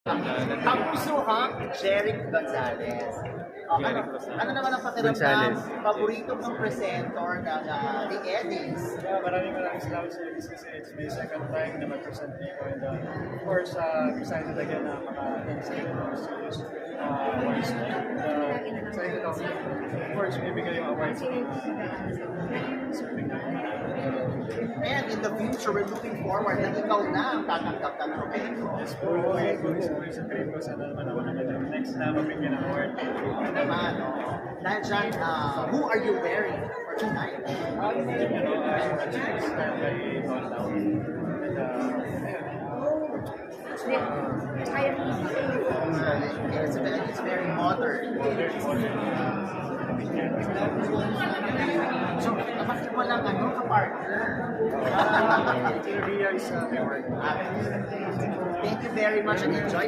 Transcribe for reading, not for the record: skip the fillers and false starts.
Ang pusuhang Jeric Gonzalez. Ano naman ang pakiramdam, Gonzalez. paborito mong presenter ng The Eddies? Maraming salamat sa Elise kasi it's my second time na mag-present dito and of course, excited again na maka-inside ng studios awards na yun. Excited ako. Of course, bibigay yung awards sa serving na yun. And in the future, we're looking forward na ikaw na ang tatanggap ng trofeo. Yes po, sa dream ko, sana naman ako naman yung next na mabigyan ng award. Naman, no? Dahil dyan, who are you wearing for tonight? It's style by Paul Lau. And It's very modern. So, bakit mo lang kapartner? Ria is my work. Thank you very much and enjoy